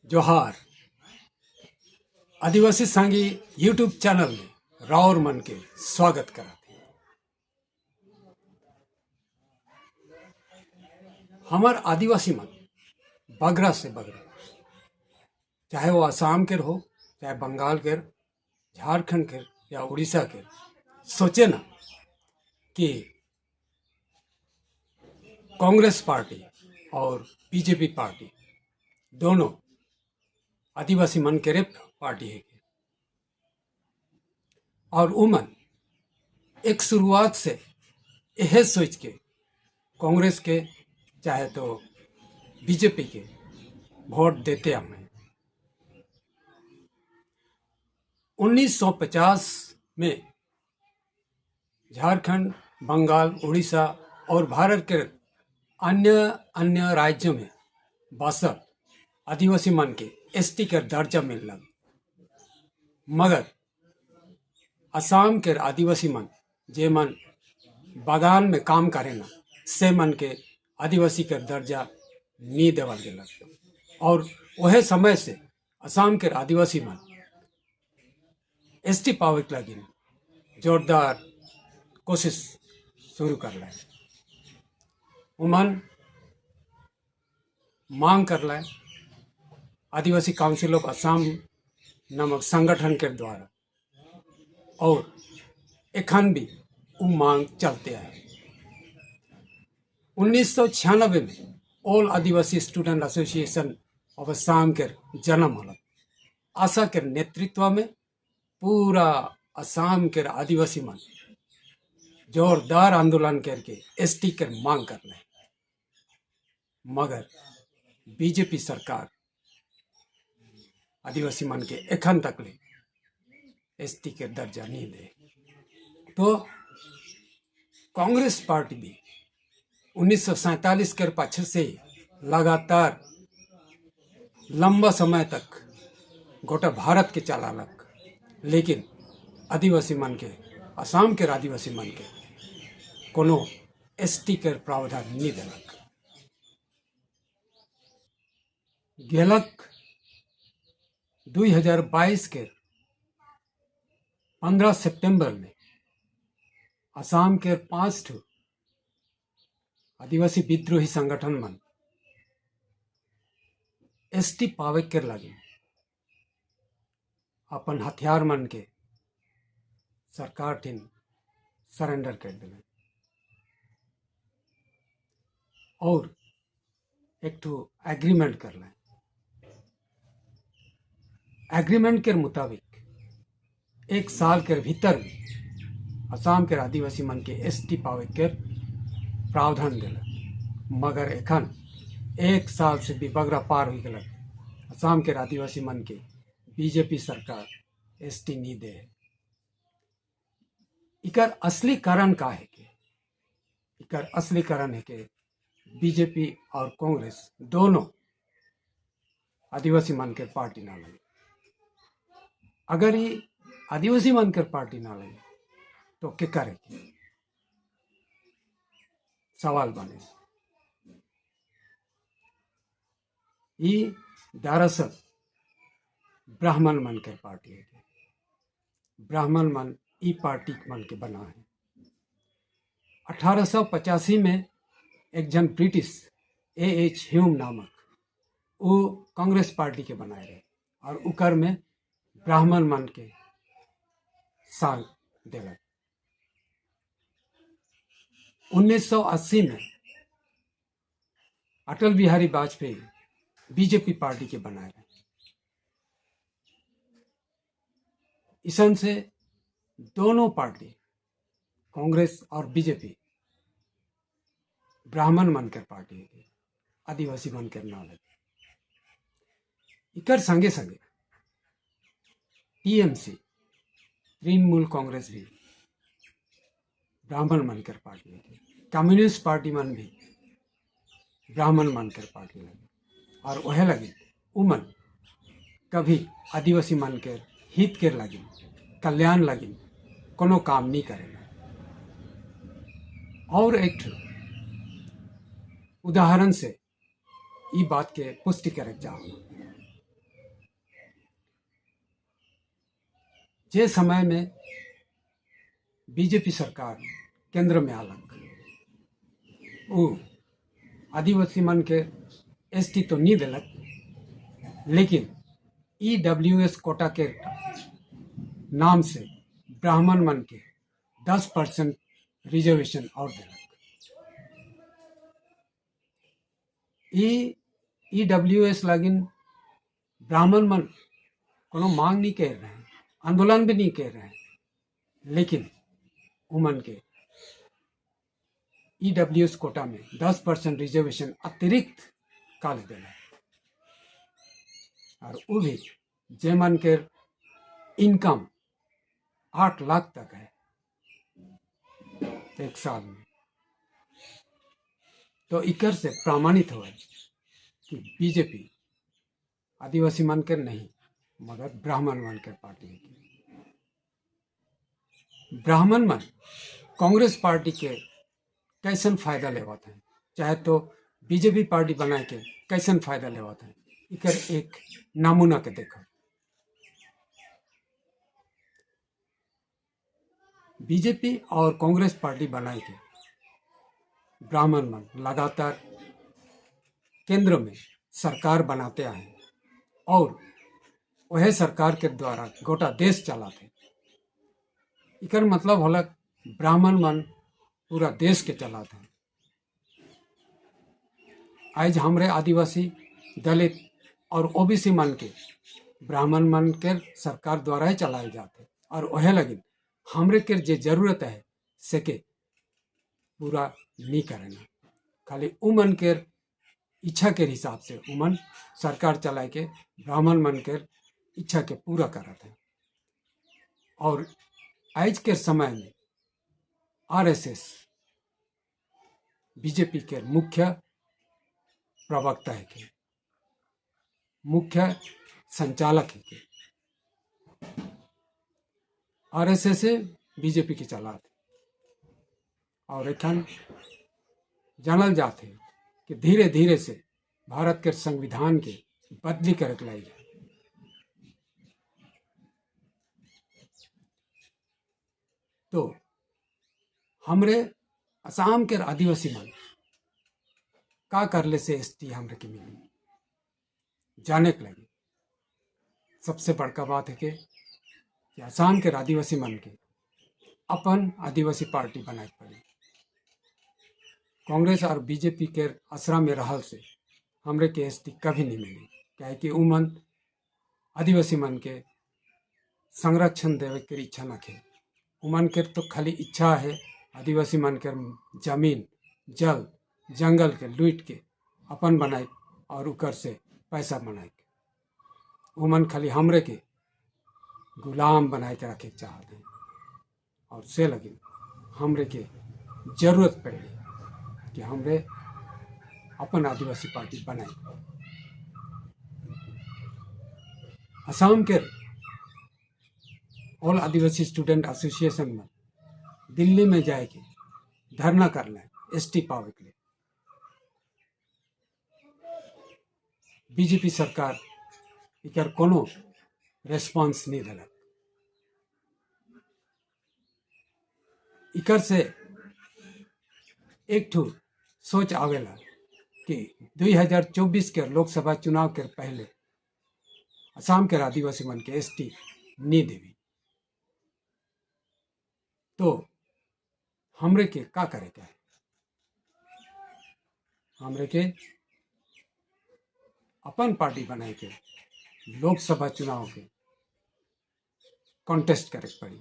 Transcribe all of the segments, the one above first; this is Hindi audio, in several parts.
जोहार आदिवासी सांगी यूट्यूब चैनल में राउर मन के स्वागत कराते हमार आदिवासी मन बगरा से बगरा, चाहे वो असम के हो, चाहे बंगाल के, झारखंड के या उड़ीसा के, सोचे ना कि कांग्रेस पार्टी और बीजेपी पार्टी दोनों आदिवासी मन के रेप पार्टी है और उमन एक शुरुआत से यह सोच के कांग्रेस के चाहे तो बीजेपी के वोट देते हमें 1950 में झारखंड, बंगाल, उड़ीसा और भारत के अन्य अन्य राज्यों में बसल आदिवासी मन के एसटी का दर्जा मिल लग, मगर असम के आदिवासी मन जे मन बागान में काम करे ना से मन के आदिवासी का दर्जा नहीं देवल गया और वह समय से असम के आदिवासी मन एसटी पावे के लगी जोरदार कोशिश शुरू कर लाए। उमन मांग कर लाए आदिवासी काउंसिल ऑफ असम नामक संगठन के द्वारा और एखन भी वो मांग चलते हैं। 1996 में all Adivasi student association of Assam के जन्म हल। आशा के नेतृत्व में पूरा असम के आदिवासी मन जोरदार आंदोलन करके एसटी के मांग कर रहे, मगर बीजेपी सरकार आदिवासी मन के एखन तक ले एसटी के दर्जा नहीं दे। तो कांग्रेस पार्टी भी 1947 के पक्ष से लगातार लंबा समय तक गोटा भारत के चलालक, लेकिन आदिवासी मन के असम के आदिवासी मन के कोनो एसटी के प्रावधान नहीं दिलक। गेलक 2022 के 15 सितंबर में असम के 5 आदिवासी विद्रोही संगठन मन एसटी पावे के लगे अपन हथियार मन के सरकार ठिन सरेंडर कर दिले और एक ठो एग्रीमेंट कर लें। एग्रीमेंट के मुताबिक 1 साल के भीतर असम के आदिवासी मन के एसटी पावे के प्रावधान दिल, मगर एखन 1 साल से भी बगरा पार हो गल। असम के आदिवासी मन के बीजेपी सरकार एसटी नहीं दे। इकर असली कारण का है कि इकर असली कारण है कि बीजेपी और कांग्रेस दोनों आदिवासी मन के पार्टी ना लगे। अगर ये आदिवासी मन के पार्टी ना लगे तो क्या करेगी, सवाल बने। ये दरअसल ब्राह्मण मन के पार्टी है। ब्राह्मण मन ई पार्टी मन के बना है। 1885 में एक जन ब्रिटिश एएच ह्यूम नामक वो कांग्रेस पार्टी के बनाए रहे और उकर में ब्राह्मण मन के साल दिलक। 1980 में अटल बिहारी वाजपेयी बीजेपी पार्टी के बनाए रहे। इसन से दोनों पार्टी कांग्रेस और बीजेपी ब्राह्मण मन के पार्टी है, आदिवासी मन के ना लगे। इकर संगे संगे टीएमसी तृणमूल कांग्रेस भी ब्राह्मण मन के पार्टी है। कम्युनिस्ट पार्टी मन भी ब्राह्मण मन के पार्टी लगे और वह लगे उमन कभी आदिवासी मन के हित के लगे, कल्याण लगे कोनो काम नहीं करेगा। और एक उदाहरण से ये बात के पुष्टि करे चाहूँ। जे समय में बीजेपी सरकार केंद्र में आलक वो आदिवासी मन के एसटी तो नहीं दिलक, लेकिन ईडब्ल्यूएस कोटा के नाम से ब्राह्मण मन के 10% रिजर्वेशन और दिलक। ईडब्ल्यूएस लगिन ब्राह्मण मन कोनो मांग नहीं कर रहे हैं, आंदोलन भी नहीं कर रहे हैं, लेकिन उमन के ईडब्ल्यूएस कोटा में 10% रिजर्वेशन अतिरिक्त काले देना, और वो भी जेमन के इनकम 8 लाख तक है एक साल में। तो इकर से प्रमाणित हुआ कि बीजेपी आदिवासी मन के नहीं मगर ब्राह्मण मन के पार्टी है। ब्राह्मण मन कांग्रेस पार्टी के कैसन फायदा लेवत हैं, चाहे तो बीजेपी पार्टी बनाए के कैसन फायदा लेवत हैं, इकर एक नमूना के देखो। बीजेपी और कांग्रेस पार्टी बनाए के ब्राह्मण मन लगातार केंद्र में सरकार बनाते आए और वह सरकार के द्वारा गोटा देश चलाते। इकर मतलब होला ब्राह्मण मन पूरा देश के चलाते हैं। आज हमरे आदिवासी, दलित और ओबीसी मन के ब्राह्मण मन के सरकार द्वारा ही चलाए जाते, और वह लगिन हमरे के जे जरूरत है से के पूरा नहीं करेना, खाली उमन के इच्छा के हिसाब से उमन सरकार चलाए के ब्राह्मण मन के इच्छा के पूरा करते हैं। और आज के समय में आरएसएस बीजेपी के मुख्य प्रवक्ता है के, मुख्य संचालक है के, आरएसएस से बीजेपी की चलाते, और एखन जानल जाते कि धीरे धीरे से भारत के संविधान के बदली करके लाई जाए। तो हमरे असम के आदिवासी मन का करले से एसटी हमरे के मिली जाने के लगे। सबसे बड़का बात है कि असम के आदिवासी मन के अपन आदिवासी पार्टी बनाए पड़ी। कांग्रेस और बीजेपी के असरा में रहल से हमरे के एसटी कभी नहीं मिली, क्या कि उमन आदिवासी मन के संरक्षण देवे के इच्छा न खे। उमन के तो खाली इच्छा है आदिवासी मन के जमीन जल जंगल के लूट के अपन बनाए और उकर से पैसा बनाए। उमन खाली हमरे के गुलाम बनाए के रखे चाहते हैं, और से लगे हमरे के जरूरत पड़े कि हमरे अपन आदिवासी पार्टी बनाए। असम के ऑल आदिवासी स्टूडेंट एसोसिएशन में दिल्ली में जाए के धरना कर लें एसटी पावे के लिए। बीजेपी सरकार इकर कोनो रेस्पॉन्स नहीं दिलक। इकर से एक ठो सोच आवेला कि 2024 के लोकसभा चुनाव के पहले असम के आदिवासी मन के एसटी नहीं देवी, तो हमरे के का करे का है? हमरे के अपन पार्टी बनाए के लोकसभा चुनाव के कॉन्टेस्ट करे पड़ी।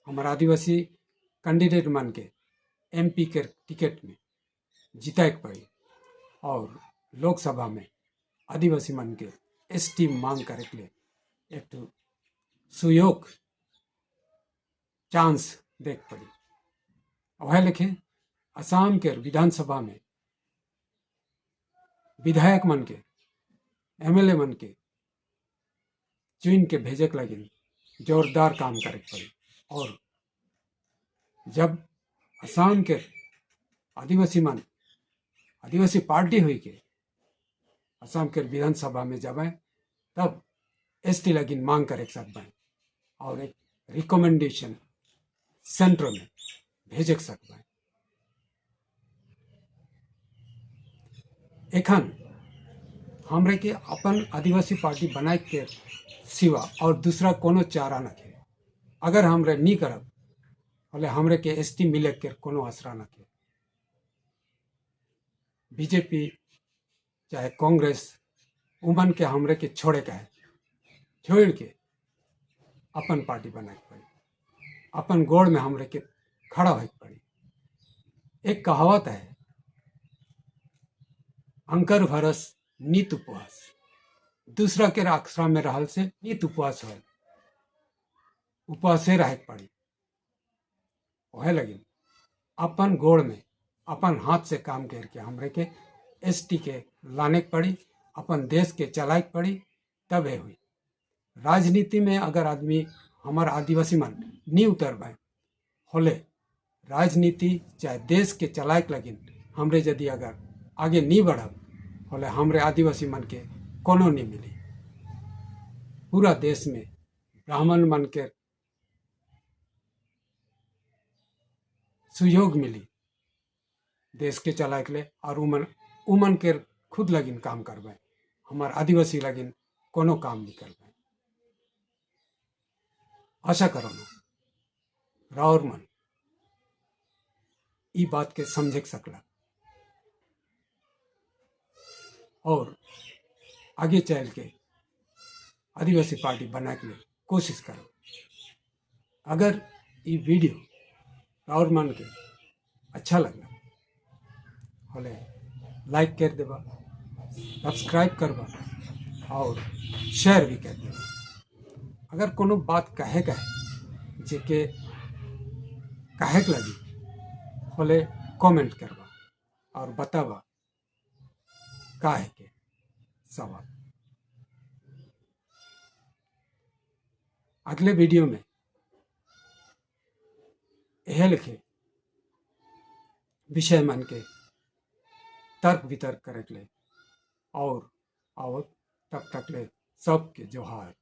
हमारा आदिवासी कैंडिडेट मन के एमपी के टिकट में जिताए पड़ी, और लोकसभा में आदिवासी मन के एसटी मांग करे के लिए एक तो सुयोग चांस देख पड़ी। वह लिखे असम के विधानसभा में विधायक मन के एमएलए मन के चुन के भेजे के लगे जोरदार काम करे पड़ी। और जब असम के आदिवासी मन आदिवासी पार्टी हुई के असम के विधानसभा में जब तब एसटी लगिन मांग करे सब बने, और एक रिकमेंडेशन सेंटर में भेज सकते हैं। एखन हमरे के अपन आदिवासी पार्टी बनाए के सिवा और दूसरा कोनो चारा न के। अगर हमरे नहीं करब हले हमरे के एसटी मिले के कोनो आसरा न के। बीजेपी चाहे कांग्रेस उमन के हमरे के छोड़े का है, छोड़ के अपन पार्टी बनाए के पड़ी, अपन गोड़ में हमरे के खड़ा होए के पड़ी। एक कहावत है, अंकर भरस नीत उपवास, दूसरा के आश्रम में रहल से नीत उपवास हो, उपवासे रहे के पड़ी। वह लगिन अपन गोड़ में अपन हाथ से काम करके हमरे के एसटी के लाने के पड़ी, अपन देश के चलाए के पड़ी, तब है हुई। राजनीति में अगर आदमी हमार आदिवासी मन नहीं उतर पाए होले, राजनीति चाहे देश के चलाए के लगिन हमरे यदि अगर आगे नहीं बढ़ब होले, हमरे आदिवासी मन के कोनो नहीं मिली। पूरा देश में ब्राह्मण मन के सुयोग मिली देश के चलाए के लिए, और उमन के खुद लगिन काम करवाए, हमार आदिवासी लगिन कोनो काम नहीं करवाए। आशा करो ना राउर मन ई बात के समझे सकला और आगे चल के आदिवासी पार्टी बना के लिए कोशिश करो। अगर ये वीडियो राउर मन के अच्छा लगला होले लाइक कर देबा, सब्सक्राइब करबा और शेयर भी कर देबा। अगर कोनो बात कहे का है जेके कहे के लगी होले कमेंट करबा और बताबा काहे के सवाल। अगले वीडियो में यह लिखे विषय मन के तर्क वितर्क करे के लिए और तब तक ले सबके जोहार।